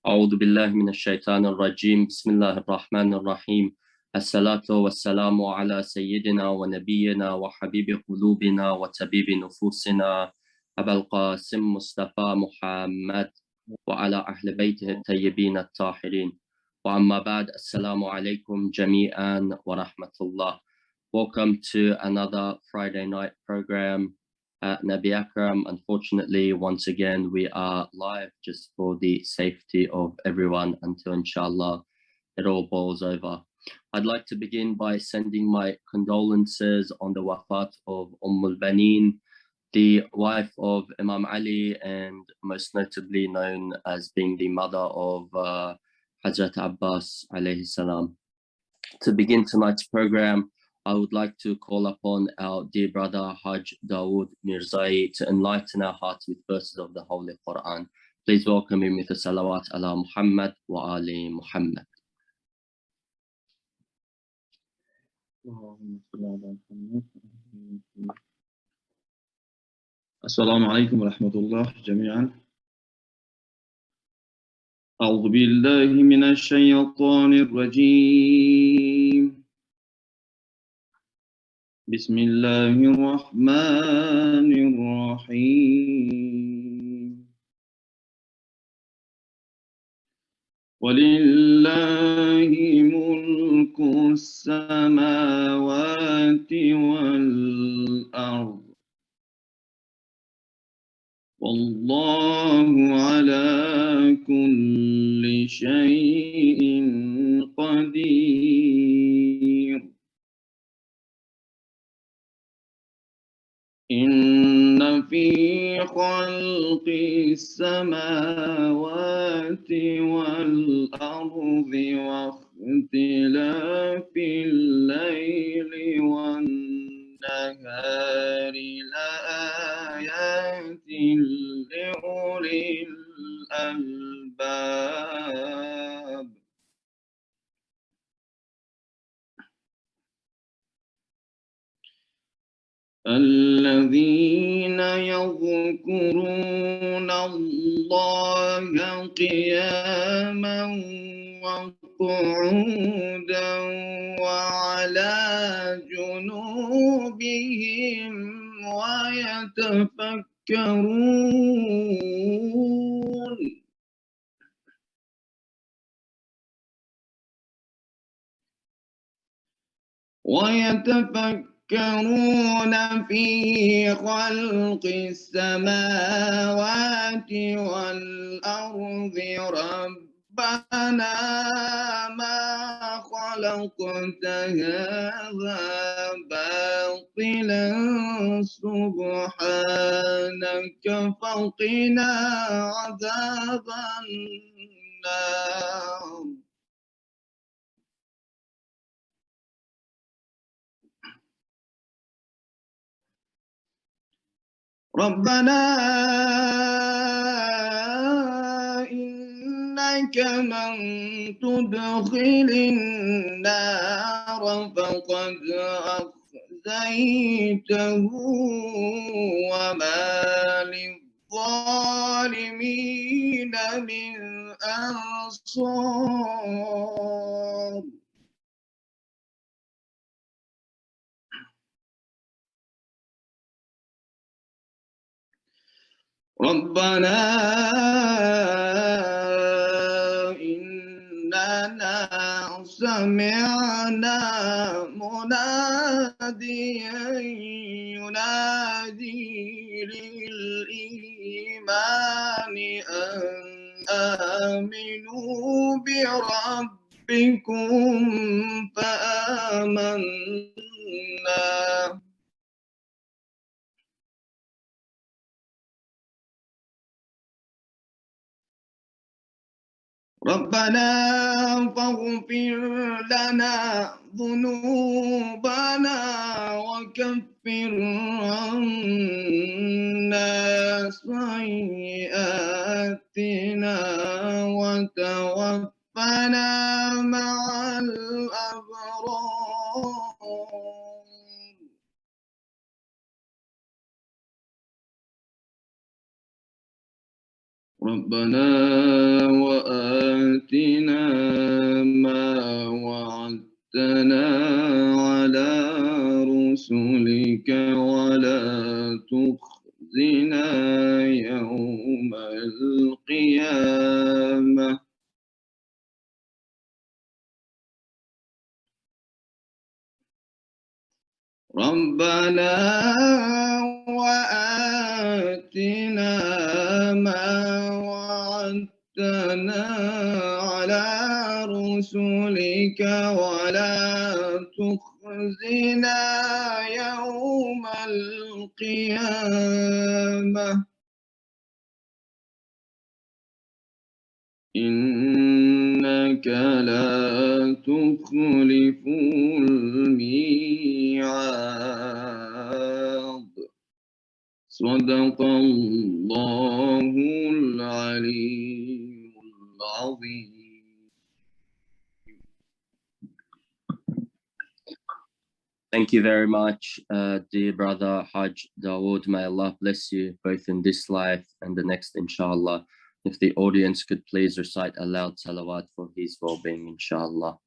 أعوذ بالله من الشيطان الرجيم بسم الله الرحمن الرحيم الصلاة والسلام على سيدنا ونبينا وحبيب قلوبنا وطبيب نفوسنا أبا القاسم مصطفى محمد وعلى أهل بيته الطيبين الطاهرين وأما بعد السلام عليكم جميعا ورحمة الله. Welcome to another Friday night program at Nabi Akram. Unfortunately, once again, we are live just for the safety of everyone until inshallah it all boils over. I'd like to begin by sending my condolences on the wafat of al-Baneen, the wife of Imam Ali and most notably known as being the mother of Hazrat Abbas alayhi salam. To begin tonight's program, I would like to call upon our dear brother Haj Dawood Mirzai to enlighten our hearts with verses of the Holy Quran. Please welcome him with the salawat ala Muhammad wa ali Muhammad. السلام عليكم ورحمة الله جميعا. أعوذ بالله من الشيطان الرجيم. بسم الله الرحمن الرحيم. ولله ملك السماوات والأرض والله على كل شيء قدير. إن في خلق السماوات والأرض واختلاف الليل والنهار لآيات لأولي الألباب. الذين يذكرون الله قياما وقعودا وعلى جنوبهم ويتفكرون في خلق السماوات والأرض ربنا ما خلقت هذا باطلا سبحانك فقنا عذاب النار. ربنا إنك من تدخل النار فقد أخزيته وما للظالمين من أنصار. ربنا إننا سمعنا مناديا ينادي للإيمان أن آمنوا بربكم فآمنا. ربنا فاغفر لنا ذنوبنا وكفر عنا سيئاتنا وتوفنا مع الأبرار. ربنا وآتنا وآتنا ما وعدتنا على رسلك ولا تخزنا يوم القيامة ربنا وآتنا ما وعدتنا على رسلك ولا تخزنا يوم القيامة إنك لا تخلف الميعاد صدق الله العلي العظيم. Thank you very much, dear brother Hajj Dawood. May Allah bless you both in this life and the next, inshallah. If the audience could please recite aloud salawat for his well-being, inshallah.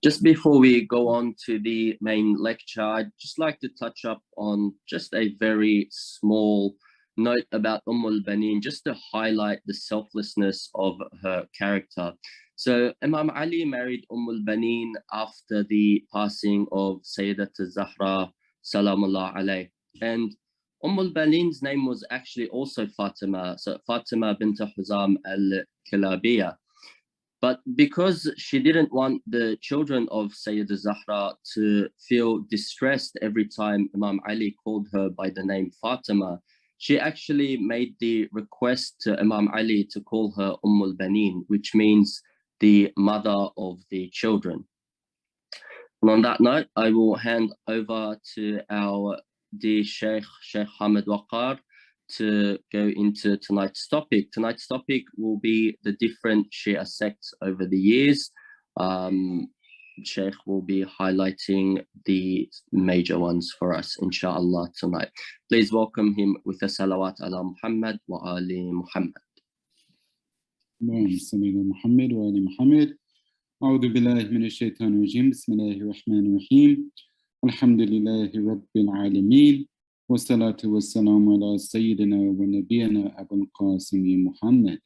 Just before we go on to the main lecture, I'd just like to touch up on just a very small note about al-Banin, just to highlight the selflessness of her character. So Imam Ali married al-Banin after the passing of Sayyidat al-Zahra, salamullah alayh. And al-Banin's name was actually also Fatima, so Fatima bint Huzam al-Kilabiyah. But because she didn't want the children of Sayyidah Zahra to feel distressed every time Imam Ali called her by the name Fatima, she actually made the request to Imam Ali to call her al-Banin, which means the mother of the children. And on that note, I will hand over to our dear Sheikh Hamid Waqar to go into tonight's topic. Tonight's topic will be the different Shia sects over the years. Sheikh will be highlighting the major ones for us, inshallah, tonight. Please welcome him with a salawat ala Muhammad wa ali Muhammad. اللهم صل على محمد وآل محمد. أعوذ بالله من الشيطان الرجيم. بسم الله الرحمن الرحيم. الحمد لله رب العالمين. والصلاة والسلام على سيدنا ونبينا أبو القاسم محمد.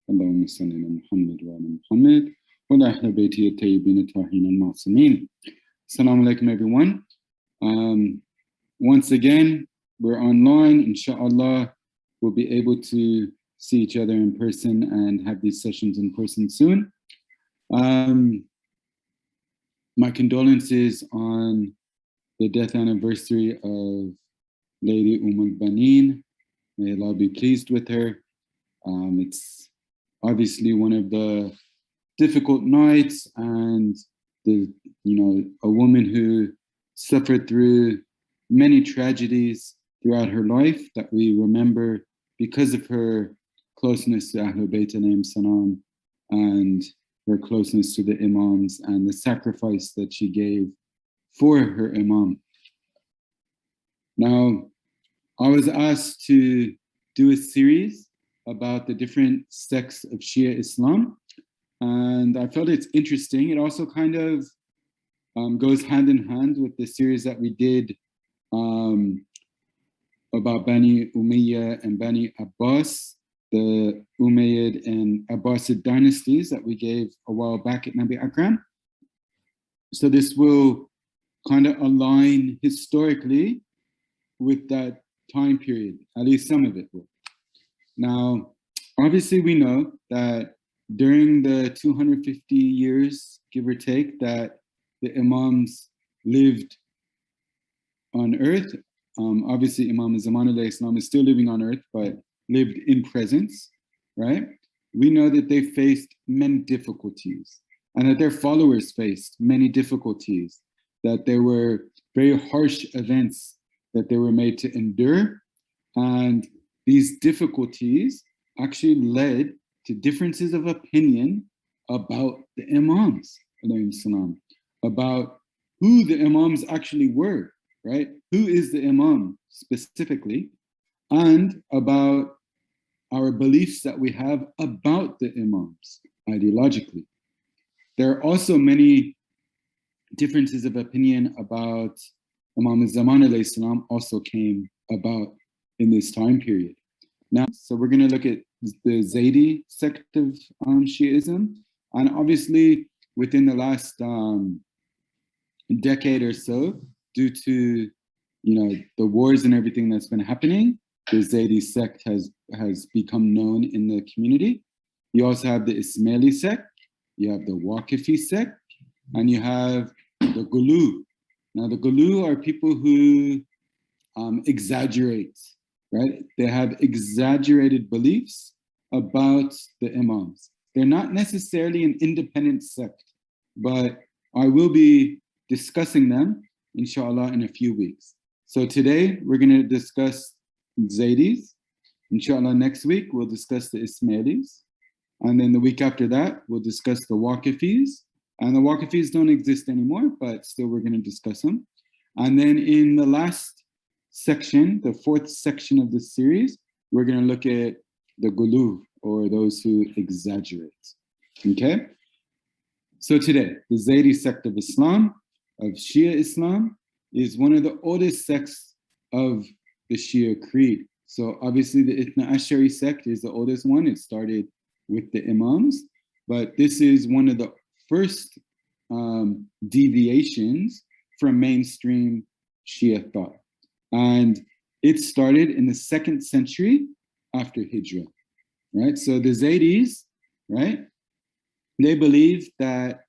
اللهم صل على محمد وآل محمد وعلى أهل بيته الطيبين الطاهرين المعصومين. Assalamu alaikum, everyone. Once again, we're online. Inshallah, we'll be able to see each other in person and have these sessions in person soon. My condolences on the death anniversary of Lady al-Banin. May Allah be pleased with her. It's obviously one of the difficult nights, and a woman who suffered through many tragedies throughout her life that we remember because of her closeness to Ahlul Bayt alayhim salam and her closeness to the Imams and the sacrifice that she gave for her Imam. Now, I was asked to do a series about the different sects of Shia Islam, and I felt it's interesting. It also kind of goes hand in hand with the series that we did about Bani Umayyah and Bani Abbas, the Umayyad and Abbasid dynasties that we gave a while back at Nabi Akram. So this will kind of align historically with that time period, at least some of it will. Now, obviously we know that during the 250 years, give or take, that the Imams lived on earth, obviously Imam Zaman alayhi salam is still living on earth, but lived in presence, right? We know that they faced many difficulties and that their followers faced many difficulties, that there were very harsh events that they were made to endure. And these difficulties actually led to differences of opinion about the Imams, about who the Imams actually were, right? Who is the Imam specifically, and about our beliefs that we have about the Imams ideologically. There are also many differences of opinion about Imam al-Zaman alayhi salam also came about in this time period. Now, so we're going to look at the Zaydi sect of Shiism, and obviously within the last decade or so, due to the wars and everything that's been happening, the Zaydi sect has become known in the community. You also have the Ismaili sect, you have the Waqifi sect, and you have the Ghulu. Now, the Ghulu are people who exaggerate, right? They have exaggerated beliefs about the Imams. They're not necessarily an independent sect, but I will be discussing them, inshallah, in a few weeks. So today, we're going to discuss Zadies. Inshallah, next week, we'll discuss the Ismailis. And then the week after that, we'll discuss the Waqifis. And the Waqifis don't exist anymore, but still we're going to discuss them. And then in the last section, the fourth section of this series, we're going to look at the Ghulu, or those who exaggerate. Okay? So today, the Zaydi sect of Islam, of Shia Islam, is one of the oldest sects of the Shia creed. So obviously the Ithna Ashari sect is the oldest one. It started with the Imams, but this is one of the first deviations from mainstream Shia thought. And it started in the 2nd century after Hijrah, right? So the Zaydis, right? They believe that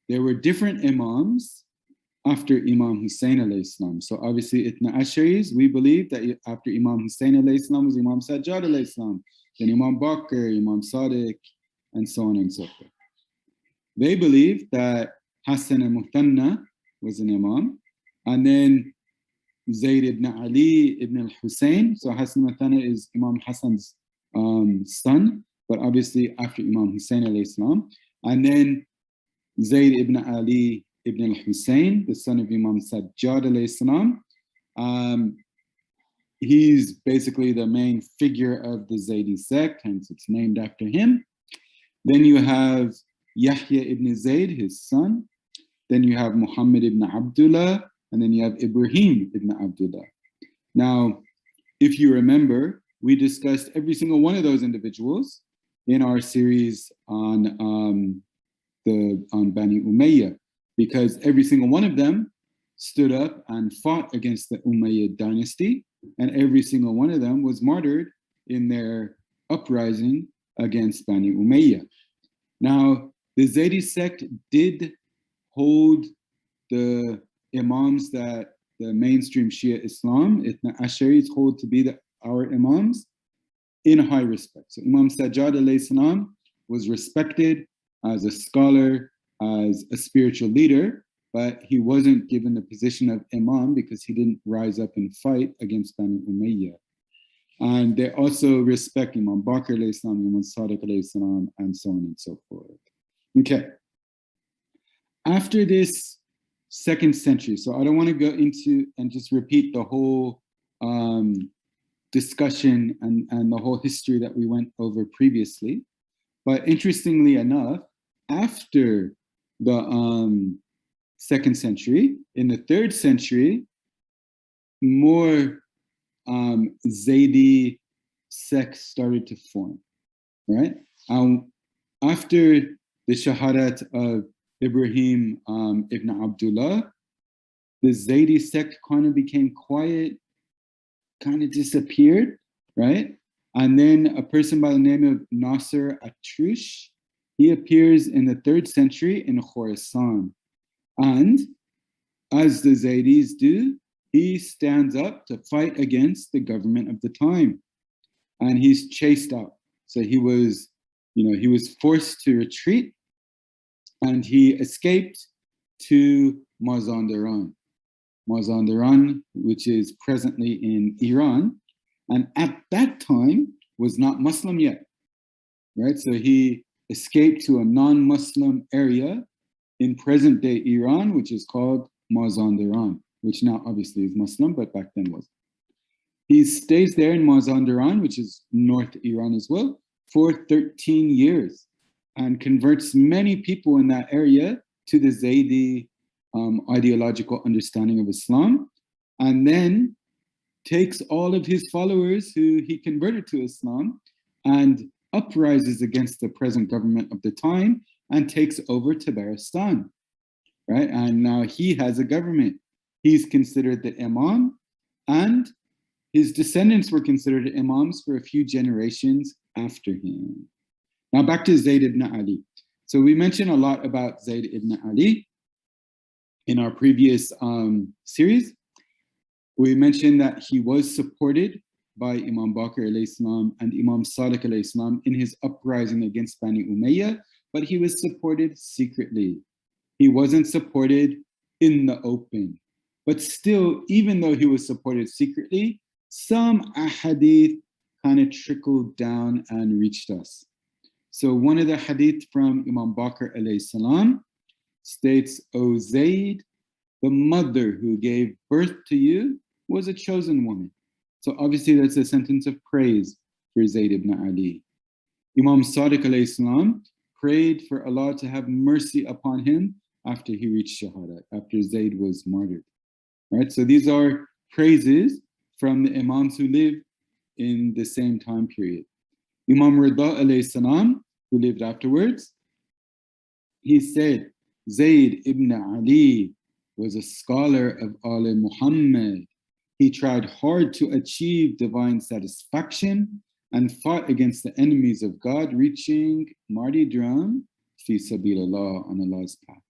there were different Imams after Imam Hussein alayhi salam. So obviously Ithna Asharis, we believe that after Imam Hussein alayhi salam was Imam Sajjad alayhi salam, then Imam Bakr, Imam Sadiq, and so on and so forth. They believe that Hassan al-Muthanna was an Imam, and then Zayd ibn Ali ibn al-Hussein. So Hassan al-Muthanna is Imam Hassan's son, but obviously after Imam Hussein alayhi salam. And then Zayd ibn Ali ibn al-Hussein, the son of Imam Sajjad alayhi salam. He's basically the main figure of the Zaydi sect, hence it's named after him. Then you have Yahya ibn Zayd, his son. Then you have Muhammad ibn Abdullah, and then you have Ibrahim ibn Abdullah. Now, if you remember, we discussed every single one of those individuals in our series on Bani Umayyah, because every single one of them stood up and fought against the Umayyad dynasty, and every single one of them was martyred in their uprising against Bani Umayyah. Now, the Zaydi sect did hold the Imams that the mainstream Shia Islam, Ithna Asharis, hold to be our Imams in high respect. So Imam Sajjad alayhi salam was respected as a scholar, as a spiritual leader, but he wasn't given the position of Imam because he didn't rise up and fight against Bani Umayyah. And they also respect Imam Bakr alayhi salam, Imam Sadiq alayhi salam, and so on and so forth. Okay. After this 2nd century, so I don't want to go into and just repeat the whole discussion and the whole history that we went over previously, but interestingly enough, after the 2nd century, in the 3rd century, more Zaydi sects started to form, right? After the Shahadat of Ibrahim ibn Abdullah, the Zaydi sect kind of became quiet, kind of disappeared, right? And then a person by the name of Nasr Atrush, he appears in the 3rd century in Khorasan. And as the Zaydis do, he stands up to fight against the government of the time. And he's chased out. So he was forced to retreat, and he escaped to Mazandaran, which is presently in Iran, and at that time was not Muslim yet, right? So he escaped to a non-Muslim area in present-day Iran, which is called Mazandaran, which now obviously is Muslim, but back then wasn't. He stays there in Mazandaran, which is North Iran as well, for 13 years and converts many people in that area to the Zaydi ideological understanding of Islam, and then takes all of his followers who he converted to Islam and uprises against the present government of the time and takes over Tabaristan, right? And now he has a government. He's considered the Imam, and his descendants were considered imams for a few generations after him. Now back to Zayd ibn Ali. So we mentioned a lot about Zayd ibn Ali in our previous series. We mentioned that he was supported by Imam Baqir alayhi salam and Imam Sadiq alayhi salam in his uprising against Bani Umayyah, but he was supported secretly. He wasn't supported in the open. But still, even though he was supported secretly, some ahadith kind of trickled down and reached us. So one of the hadith from Imam Baqir alayhi salam states, "O Zayd, the mother who gave birth to you was a chosen woman." So obviously that's a sentence of praise for Zayd ibn Ali. Imam Sadiq alayhi salam prayed for Allah to have mercy upon him after he reached Shahada, after Zayd was martyred. Right? So these are praises from the Imams who lived in the same time period. Imam Rida alayhi salam, who lived afterwards, he said, Zayd ibn Ali was a scholar of Al Muhammad. He tried hard to achieve divine satisfaction and fought against the enemies of God, reaching martyrdom fi sabilillah, on Allah's path.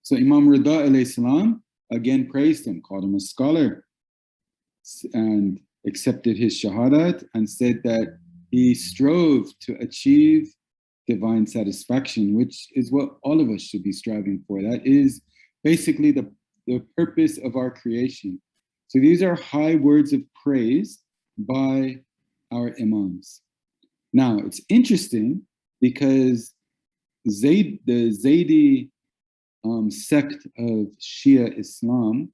So Imam Rida alayhi salam again praised him, called him a scholar, and accepted his shahadat and said that he strove to achieve divine satisfaction, which is what all of us should be striving for. That is basically the purpose of our creation. So these are high words of praise by our imams. Now, it's interesting because the Zaydi sect of Shia Islam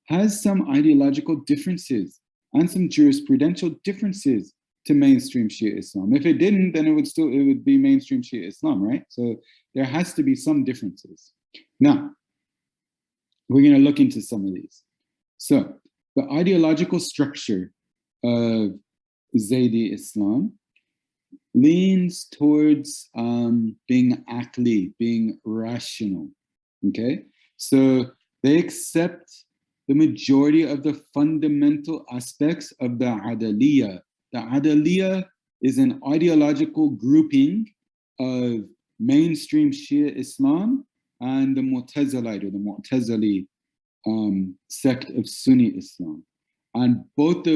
has some ideological differences and some jurisprudential differences to mainstream Shia Islam. If it didn't, then it would be mainstream Shia Islam, right? So there has to be some differences. Now, we're going to look into some of these. So the ideological structure of Zaydi Islam leans towards being aqli, being rational, okay? So they accept the majority of the fundamental aspects of the Adaliyah. The Adaliyah is an ideological grouping of mainstream Shia Islam and the Mu'tazilite or the Mu'tazili sect of Sunni Islam. And both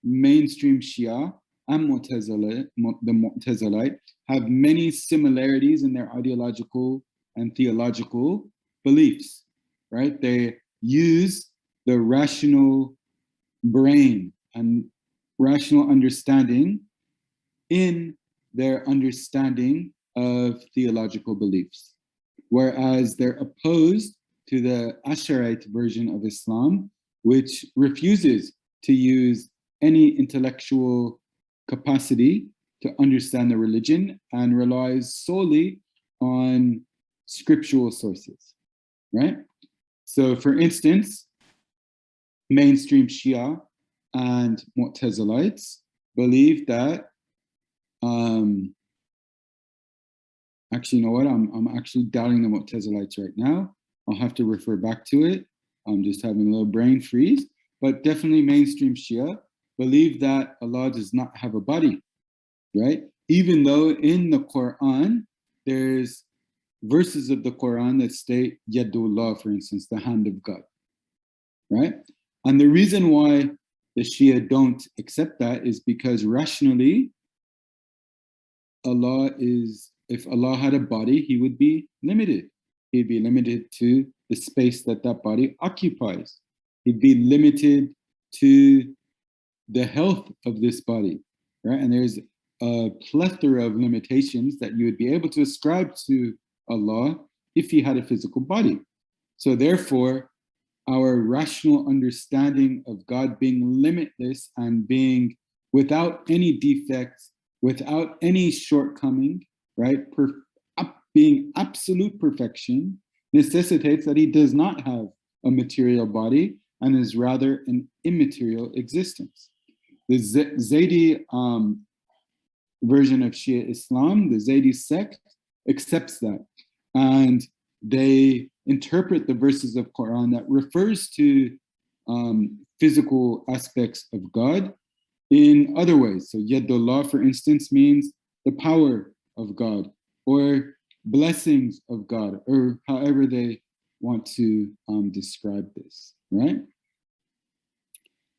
mainstream Shia and the Mu'tazilite have many similarities in their ideological and theological beliefs, right? They use the rational brain and rational understanding in their understanding of theological beliefs, whereas they're opposed to the Asharite version of Islam, which refuses to use any intellectual capacity to understand the religion and relies solely on scriptural sources, right? So for instance, mainstream Shia and Mu'tazilites believe that, actually, you know what? I'm actually doubting the Mu'tazilites right now. I'll have to refer back to it. I'm just having a little brain freeze. But definitely mainstream Shia believe that Allah does not have a body, right? Even though in the Quran, there's verses of the Quran that state Yadullah, for instance, the hand of God, right? And the reason why the Shia don't accept that is because rationally, if Allah had a body, he would be limited. He'd be limited to the space that body occupies. He'd be limited to the health of this body, right? And there's a plethora of limitations that you would be able to ascribe to Allah if he had a physical body. So therefore, our rational understanding of God being limitless and being without any defects, without any shortcoming, right? Being absolute perfection necessitates that he does not have a material body and is rather an immaterial existence. The Zaydi version of Shia Islam, the Zaydi sect, accepts that. And they interpret the verses of Quran that refers to physical aspects of God in other ways. So Yadullah, for instance, means the power of God or blessings of God, or however they want to describe this, right?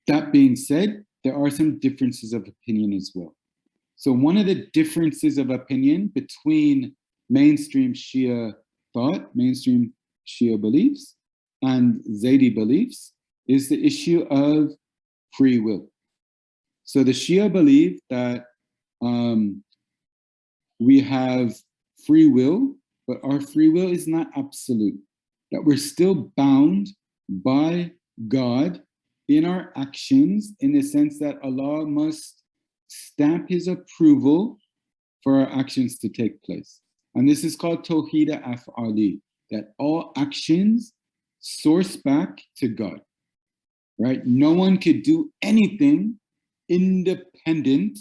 That being said, there are some differences of opinion as well. So one of the differences of opinion between mainstream Shia thought, mainstream Shia beliefs, and Zaydi beliefs is the issue of free will. So the Shia believe that we have free will, but our free will is not absolute, that we're still bound by God in our actions, in the sense that Allah must stamp his approval for our actions to take place. And this is called Tawheed Af'ali, that all actions source back to God, right? No one could do anything independent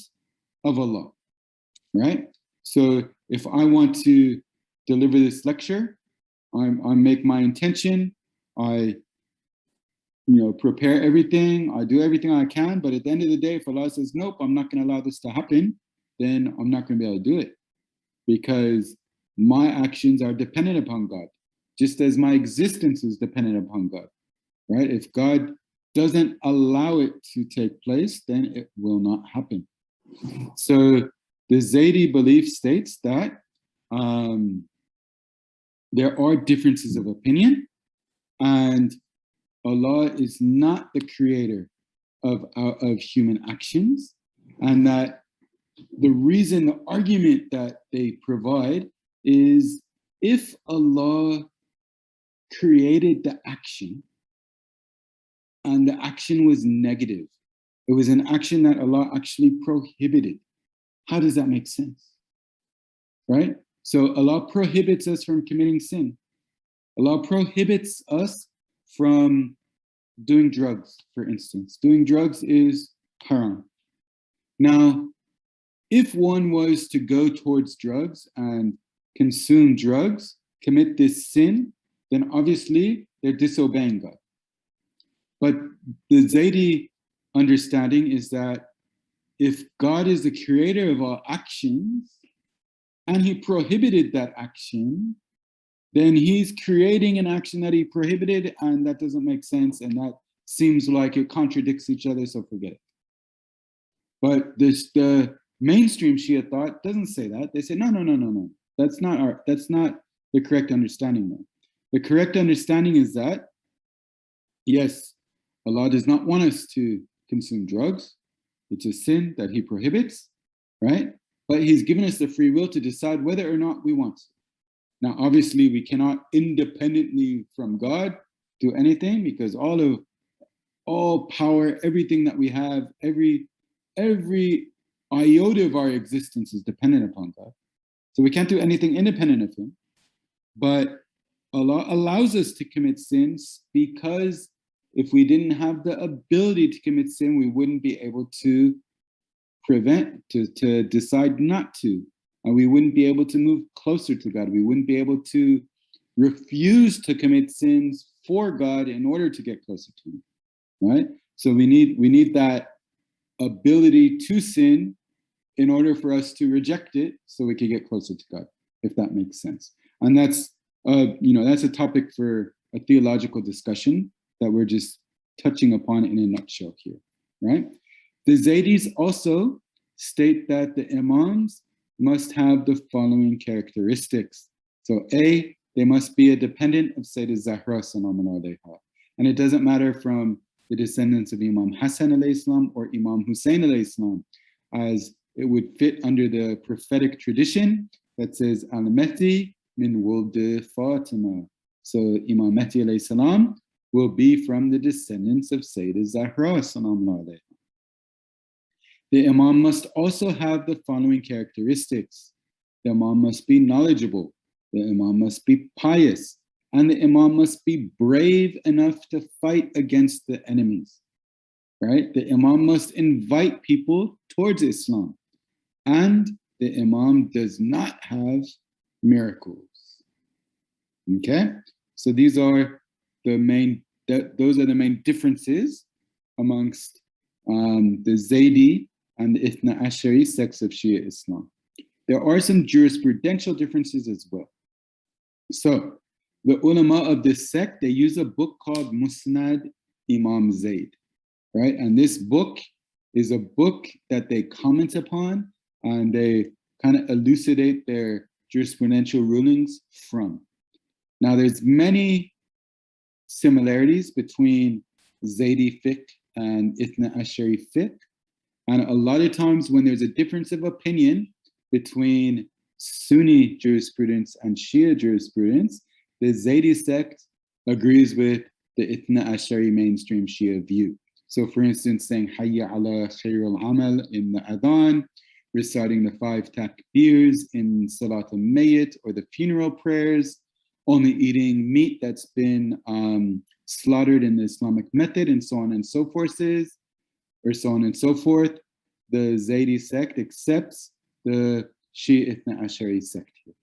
of Allah, right? So if I want to deliver this lecture, I make my intention, I prepare everything, I do everything I can, but at the end of the day, if Allah says, nope, I'm not going to allow this to happen, then I'm not going to be able to do it, because my actions are dependent upon God, just as my existence is dependent upon God, right? If God doesn't allow it to take place, then it will not happen. So the Zaydi belief states that there are differences of opinion, and Allah is not the creator of human actions, and that the argument that they provide is, if Allah created the action and the action was negative, it was an action that Allah actually prohibited, how does that make sense, right? So Allah prohibits us from committing sin. Allah prohibits us from doing drugs, for instance. Doing drugs is haram. Now, if one was to go towards drugs and consume drugs, commit this sin, then obviously they're disobeying God. But the Zaydi understanding is that if God is the creator of all actions and he prohibited that action, then he's creating an action that he prohibited, and that doesn't make sense, and that seems like it contradicts each other, so forget it. But the mainstream Shia thought doesn't say that. They say, no. That's not the correct understanding though. The correct understanding is that, yes, Allah does not want us to consume drugs. It's a sin that he prohibits, right? But he's given us the free will to decide whether or not we want to. Now, obviously, we cannot independently from God do anything, because all power, everything that we have, every iota of our existence is dependent upon God. So we can't do anything independent of him. But Allah allows us to commit sins, because if we didn't have the ability to commit sin, we wouldn't be able to to decide not to. And we wouldn't be able to move closer to God. We wouldn't be able to refuse to commit sins for God in order to get closer to him, right? So we need that ability to sin in order for us to reject it, so we can get closer to God, if that makes sense. And that's that's a topic for a theological discussion that we're just touching upon in a nutshell here, right? The Zaydis also state that the Imams must have the following characteristics. So A, they must be a dependent of Sayyidah Zahra salam alayha. And it doesn't matter from the descendants of Imam Hassan alayhi salam or Imam Hussein alayhi salam, as it would fit under the prophetic tradition that says Al-Mahdi min wuld Fatima. So Imam Mahdi alayhi salam will be from the descendants of Sayyidah Zahra sallallahu alayhi. The Imam must also have the following characteristics. The Imam must be knowledgeable. The Imam must be pious. And the Imam must be brave enough to fight against the enemies, right? The Imam must invite people towards Islam. And the Imam does not have miracles. Okay? So these are the main, those are the main differences amongst the Zaydi and the Ithna Ashari sects of Shia Islam. There are some jurisprudential differences as well. So the ulama of this sect, they use a book called Musnad Imam Zayd, right? And this book is a book that they comment upon and they kind of elucidate their jurisprudential rulings from. Now, there's many similarities between Zaydi fiqh and Ithna Ashari fiqh. And a lot of times when there's a difference of opinion between Sunni jurisprudence and Shia jurisprudence, the Zaydi sect agrees with the Ithna Ashari mainstream Shia view. So for instance, saying Hayya ala khairul amal in the adhan, reciting the 5 takbirs in Salat al-Mayyit or the funeral prayers, only eating meat that's been slaughtered in the Islamic method, and so on and so forth, The Zaydi sect accepts the Shia Ithna Ashari sect here.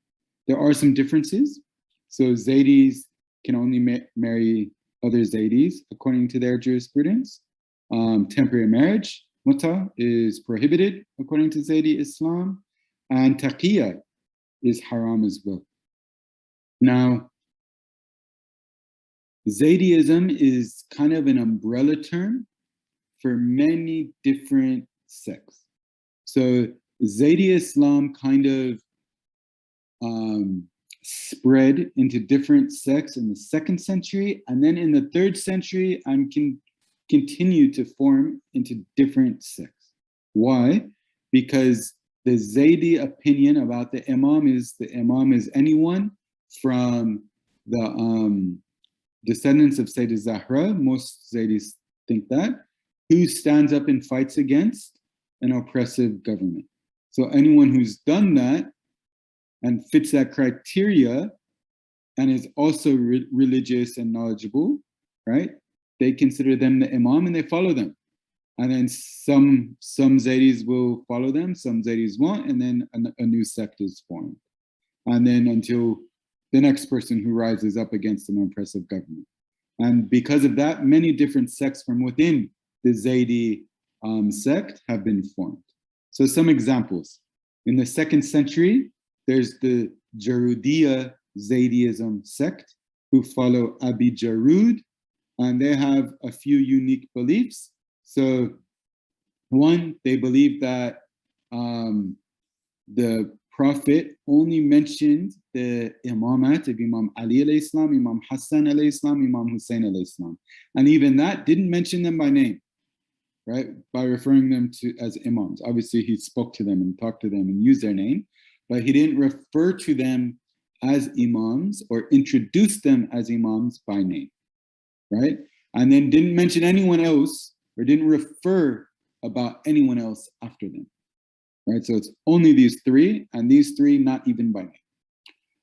There are some differences. So Zaydis can only marry other Zaydis according to their jurisprudence. Temporary marriage, muta, is prohibited according to Zaydi Islam, and taqiyya is haram as well. Now, Zaydiism is kind of an umbrella term for many different sects. So Zaydi Islam kind of spread into different sects in the 2nd century, and then in the 3rd century, and can continue to form into different sects. Why? Because the Zaydi opinion about the Imam is anyone from the descendants of Sayyidah Zahra, most Zaydis think that, who stands up and fights against an oppressive government. So anyone who's done that and fits that criteria and is also religious and knowledgeable, right? They consider them the Imam and they follow them. And then some Zaydis will follow them, some Zaydis won't, and then a new sect is formed. And then until the next person who rises up against an oppressive government. And because of that, many different sects from within the Zaydi sect have been formed. So some examples. In the 2nd century, there's the Jarudiyya Zaydiism sect who follow Abi Jarud, and they have a few unique beliefs. So one, they believe that the Prophet only mentioned the imamat of Imam Ali alayhi salam, Imam Hassan alayhi salam, Imam Hussein alayhi salam. And even that didn't mention them by name, right? By referring them to as imams. Obviously, he spoke to them and talked to them and used their name, but he didn't refer to them as imams or introduce them as imams by name, right? And then didn't mention anyone else or didn't refer about anyone else after them, right? So it's only these 3, and these 3 not even by name.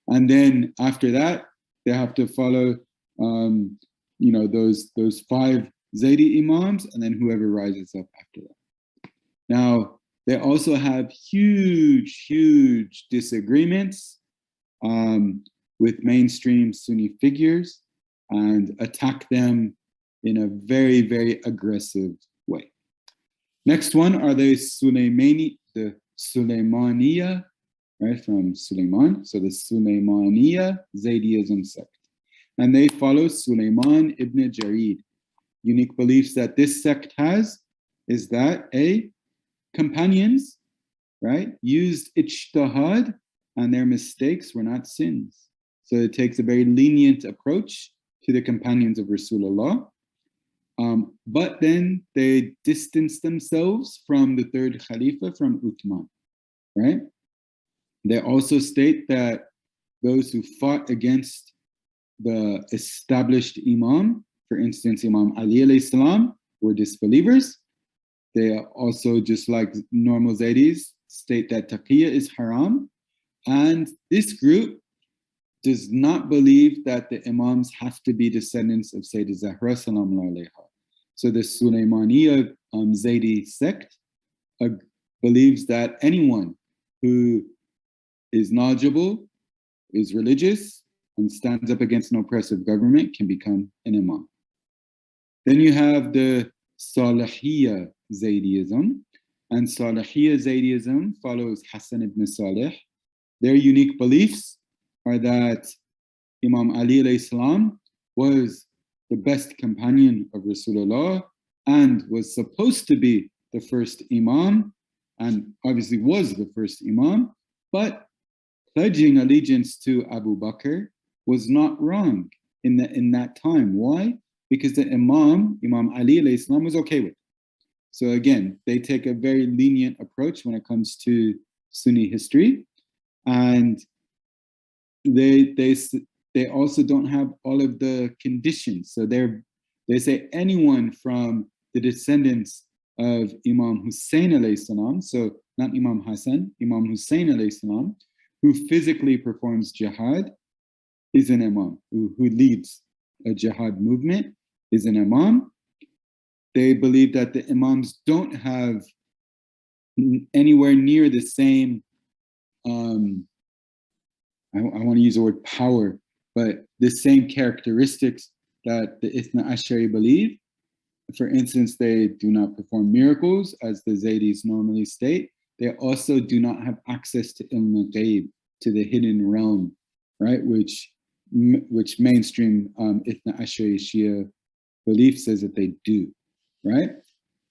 And then after that, they have to follow, those 5 Zaydi imams, and then whoever rises up after that. Now, they also have huge disagreements with mainstream Sunni figures and attack them in a very, very aggressive way. Next one are the Sulaymaniya, right, from Sulaiman. So the Sulaymaniya Zaydiism sect. And they follow Sulaiman ibn Jarid. Unique beliefs that this sect has is that companions, right, used ijtihad and their mistakes were not sins. So it takes a very lenient approach to the companions of Rasulullah. But then they distance themselves from the 3rd Khalifa, from Uthman, right? They also state that those who fought against the established Imam, For instance, Imam Ali alayhi salam were disbelievers. They also, just like normal Zaydis, state that taqiyya is haram. And this group does not believe that the Imams have to be descendants of Sayyidah Zahra salamu alayha. So the Sulaymaniya Zaydi sect believes that anyone who is knowledgeable, is religious, and stands up against an oppressive government can become an Imam. Then you have the Salihiyya Zaydism, and Salihiyya Zaydism follows Hassan ibn Salih. Their unique beliefs are that Imam Ali alayhi salam was the best companion of Rasulullah and was supposed to be the first Imam, and obviously was the first Imam, but pledging allegiance to Abu Bakr was not wrong in that time. Why? Because the Imam Ali alayhi salam, was okay with it. So again, they take a very lenient approach when it comes to Sunni history, and they also don't have all of the conditions. So they say anyone from the descendants of Imam Hussein alayhi salam, so not Imam Hassan, Imam Hussein alayhi salam, who physically performs jihad is an Imam, who leads a jihad movement is an Imam. They believe that the Imams don't have anywhere near the same, I want to use the word power, but the same characteristics that the Ithna Ashari believe. For instance, they do not perform miracles, as the Zadies normally state. They also do not have access to ilm al-ghaib, to the hidden realm, right? Which mainstream Ithna Ashari Shia belief says that they do, right?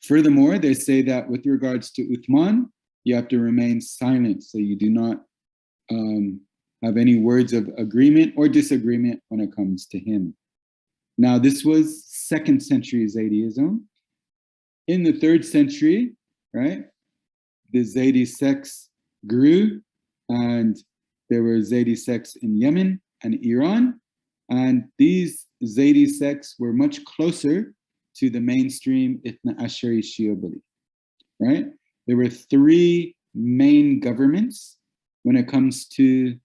Furthermore, they say that with regards to Uthman, you have to remain silent, so you do not have any words of agreement or disagreement when it comes to him. Now, this was 2nd century Zaydiism. In the 3rd century, right, the Zaydi sects grew, and there were Zaydi sects in Yemen and Iran, and these Zaydi sects were much closer to the mainstream Ithna Ashari Shia belief, right? There were 3 main governments when it comes to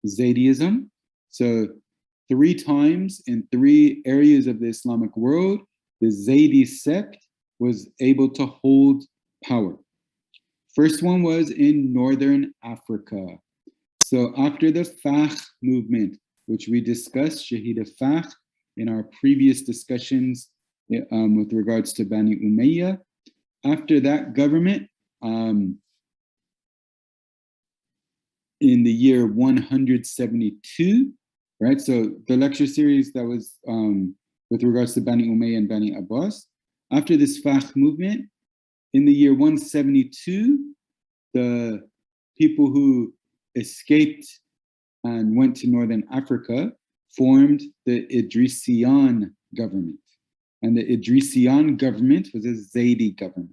Zaydiism. So 3 times in 3 areas of the Islamic world, the Zaydi sect was able to hold power. First one was in Northern Africa. So after the Fakh movement, which we discussed, Shahid Fakh, in our previous discussions with regards to Bani Umayyah, after that government, in the year 172, right? So the lecture series that was with regards to Bani Umayyah and Bani Abbas, after this Fakh movement, in the year 172, the people who escaped and went to Northern Africa formed the Idrisiyan government. And the Idrisiyan government was a Zaydi government.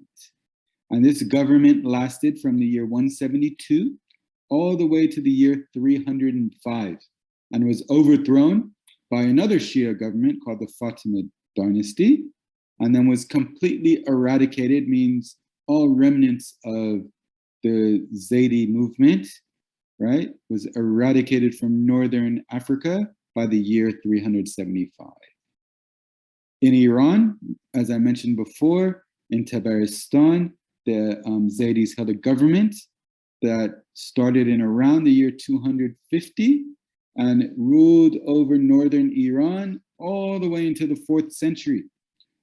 And this government lasted from the year 172 all the way to the year 305 and was overthrown by another Shia government called the Fatimid dynasty, and then was completely eradicated, means all remnants of the Zaydi movement, right, was eradicated from Northern Africa by the year 375. In Iran, as I mentioned before, in Tabaristan, the Zaydis held a government that started in around the year 250 and ruled over northern Iran all the way into the 4th century,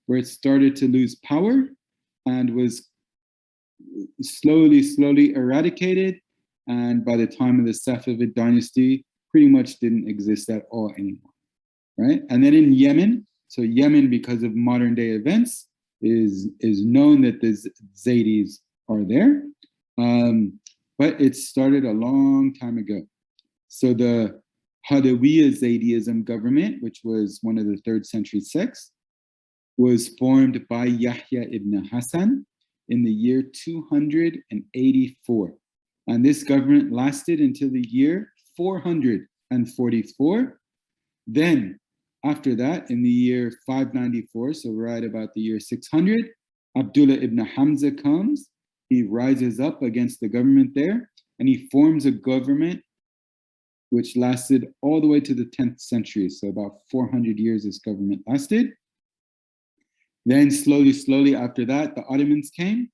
where it started to lose power and was slowly eradicated. And by the time of the Safavid dynasty, pretty much didn't exist at all anymore, right? And then in Yemen, so Yemen, because of modern day events, is known that the Zaydis are there, but it started a long time ago. So the Hadawiya Zaydism government, which was one of the 3rd century sects, was formed by Yahya ibn Hassan in the year 284. And this government lasted until the year 444. Then after that, in the year 594, so right about the year 600, Abdullah ibn Hamza comes. He rises up against the government there, and he forms a government which lasted all the way to the 10th century. So about 400 years this government lasted. Then slowly after that, the Ottomans came.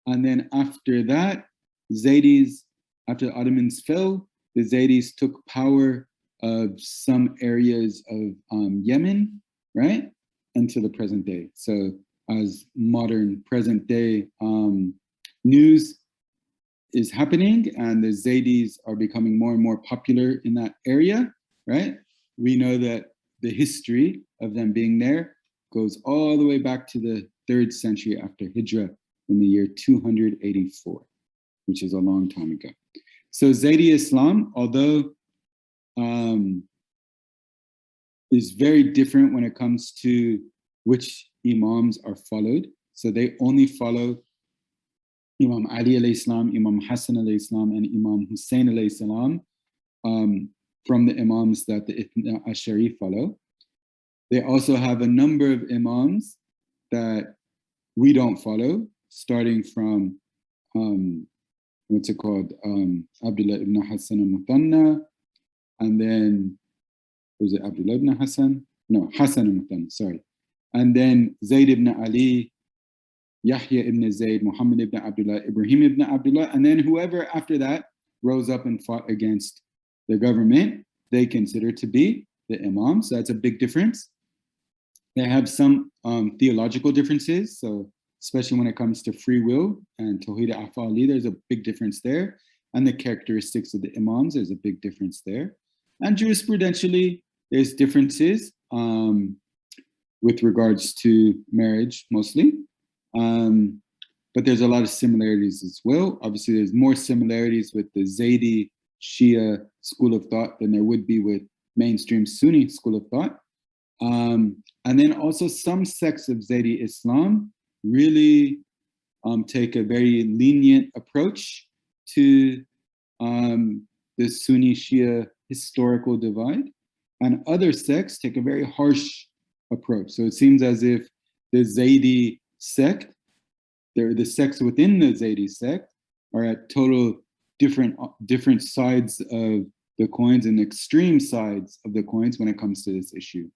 And then after that, Zadies, after the Ottomans fell, the Zadies took power of some areas of Yemen, right? Until the present day. So as modern present day news is happening and the Zadies are becoming more and more popular in that area, right? We know that the history of them being there goes all the way back to the 3rd century after Hijrah in the year 284, which is a long time ago. So Zaydi Islam, although is very different when it comes to which Imams are followed. So they only follow Imam Ali alayhi salam, Imam Hassan alayhi salam, and Imam Hussein alayhi salam from the Imams that the Ithna Ashari follow. They also have a number of Imams that we don't follow, starting from, Abdullah ibn Hassan al-Muthanna, and then, was it Abdullah ibn Hassan? No, Hassan al-Muthanna, sorry. And then Zayd ibn Ali, Yahya ibn Zayd, Muhammad ibn Abdullah, Ibrahim ibn Abdullah, and then whoever after that rose up and fought against the government, they consider to be the Imam. So that's a big difference. They have some theological differences. So especially when it comes to free will and Tawhid Afali, there's a big difference there. And the characteristics of the Imams, there's a big difference there. And jurisprudentially, there's differences with regards to marriage mostly. But there's a lot of similarities as well. Obviously, there's more similarities with the Zaydi Shia school of thought than there would be with mainstream Sunni school of thought. And then also some sects of Zaydi Islam really take a very lenient approach to the Sunni Shia historical divide. And other sects take a very harsh approach. So it seems as if the Zaydi sect, the sects within the Zaydi sect are at total different sides of the coins and extreme sides of the coins when it comes to this issue.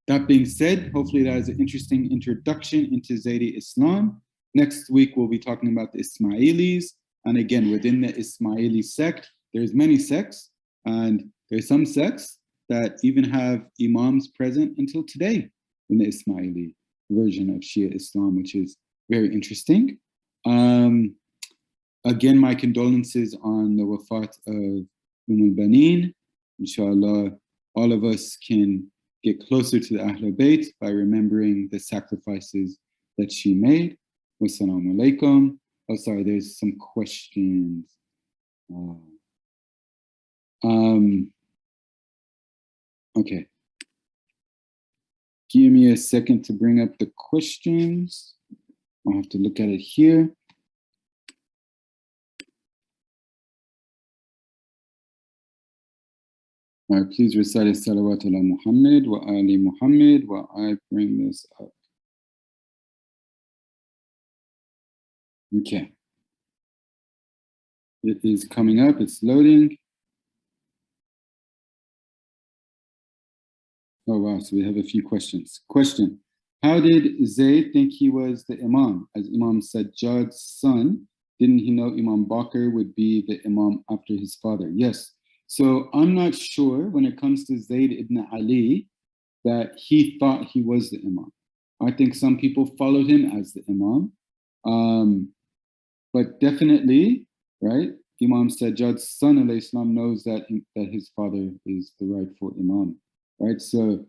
That being said, hopefully that is an interesting introduction into Zaydi Islam. Next week, we'll be talking about the Ismailis. And again, within the Ismaili sect, there's many sects, and there's some sects that even have Imams present until today in the Ismaili version of Shia Islam, which is very interesting. Again, my condolences on the wafat of al-Banin. Inshallah, all of us can get closer to the Ahlul Bayt by remembering the sacrifices that she made. Wassalamu alaikum. Oh, sorry, there's some questions. Okay. Give me a second to bring up the questions. I'll have to look at it here. All right, please recite salawat ala Muhammad wa ali Muhammad while I bring this up. Okay. It is coming up, it's loading. Oh wow, so we have a few questions. Question, how did Zayd think he was the Imam? As Imam Sajjad's son, didn't he know Imam Bakr would be the Imam after his father? Yes. So I'm not sure when it comes to Zayd ibn Ali that he thought he was the Imam. I think some people followed him as the Imam. But definitely, right, Imam Sajjad's son alayhi salam knows that his father is the rightful Imam, right? So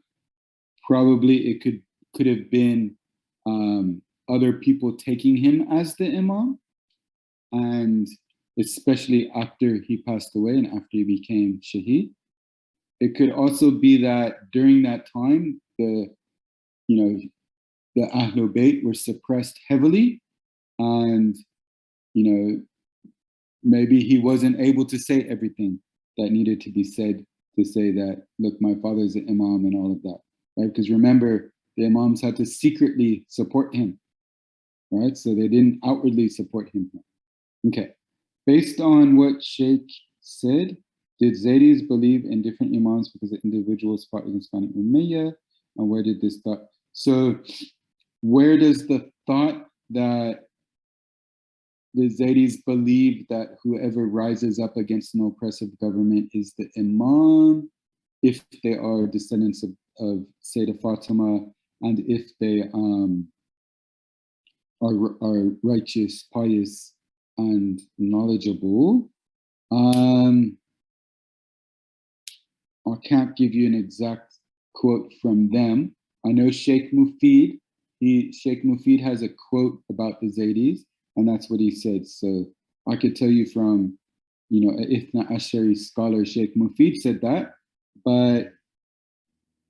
probably it could have been other people taking him as the Imam, and especially after he passed away and after he became Shaheed. It could also be that during that time, the Ahlul Bayt were suppressed heavily, and maybe he wasn't able to say everything that needed to be said to say that, look, my father is an Imam and all of that, right? Because remember, the Imams had to secretly support him, right? So they didn't outwardly support him. Okay. Based on what Sheikh said, did Zadies believe in different Imams because the individuals fought against Bani Umayyah? And where did this thought? So where does the thought that the Zadies believe that whoever rises up against an oppressive government is the Imam, if they are descendants of Sayyidah Fatima, and if they are righteous, pious, and knowledgeable? I can't give you an exact quote from them. I know Sheikh Mufid, Sheikh Mufid has a quote about the Zaydies, and that's what he said. So I could tell you from, an Ithna Ashari scholar, Sheikh Mufid said that, but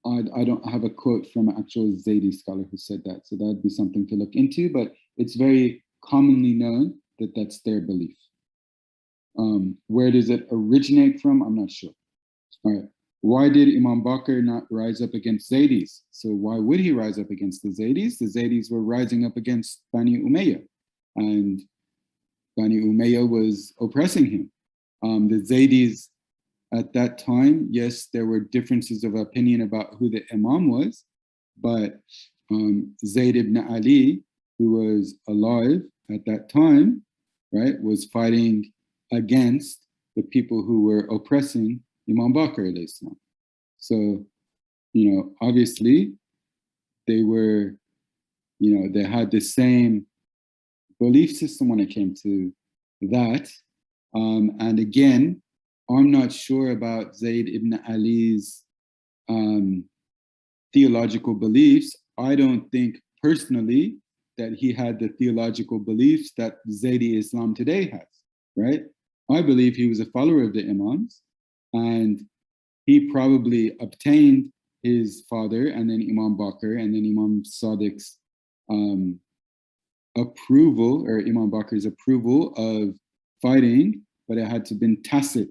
I don't have a quote from an actual Zaydi scholar who said that. So that would be something to look into, but it's very commonly known that that's their belief. Where does it originate from? I'm not sure. All right. Why did Imam Bakr not rise up against Zaydies? So why would he rise up against the Zaydies? The Zaydies were rising up against Bani Umayyah, and Bani Umayyah was oppressing him. The Zaydies at that time, yes, there were differences of opinion about who the Imam was, but Zayd ibn Ali, who was alive at that time, right, was fighting against the people who were oppressing Imam Bakr alayhi salam. So, obviously they were, they had the same belief system when it came to that. And again, I'm not sure about Zayd ibn Ali's theological beliefs. I don't think personally that he had the theological beliefs that Zaydi Islam today has, right? I believe he was a follower of the Imams, and he probably obtained his father and then Imam Bakr and then Imam Sadiq's approval, or Imam Bakr's approval of fighting, but it had to have been tacit,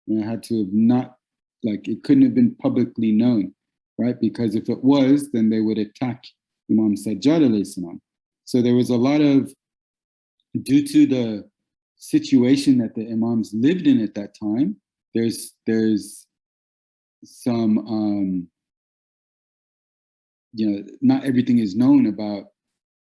and it had to have not, it couldn't have been publicly known, right? Because if it was, then they would attack Imam Sajjad alayhi salam. So there was a lot of, due to the situation that the Imams lived in at that time, there's some, not everything is known about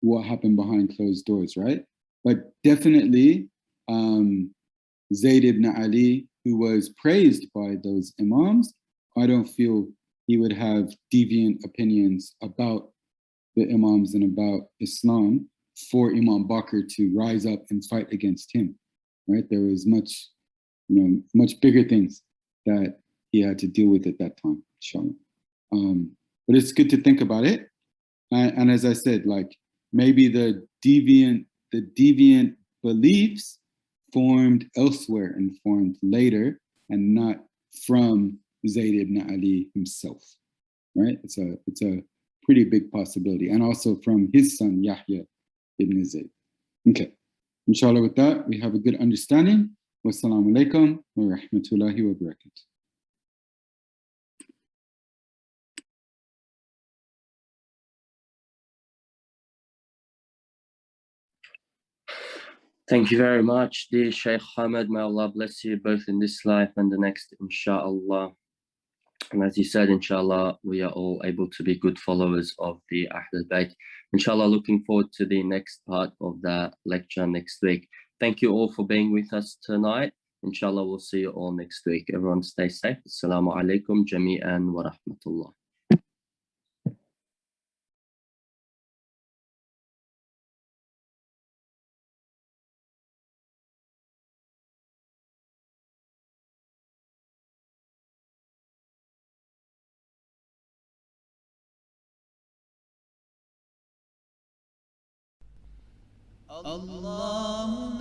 what happened behind closed doors, right? But definitely Zayd ibn Ali, who was praised by those Imams, I don't feel he would have deviant opinions about the Imams and about Islam for Imam Bakr to rise up and fight against him, right? There was much bigger things that he had to deal with at that time, inshallah. But it's good to think about it. And as I said, maybe the deviant beliefs formed elsewhere and formed later, and not from Zayd ibn Ali himself, right? It's a pretty big possibility, and also from his son Yahya ibn Zayd. Okay, inshallah, with that we have a good understanding. Wassalamu alaikum wa rahmatullahi wa barakatuh. Thank you very much, dear Shaykh Hamad. May Allah bless you both in this life and the next, inshallah. And as you said, inshallah, we are all able to be good followers of the Ahlul Bayt. Inshallah, looking forward to the next part of the lecture next week. Thank you all for being with us tonight. Inshallah, we'll see you all next week. Everyone stay safe. Assalamu alaikum jami'an wa rahmatullah. اللهم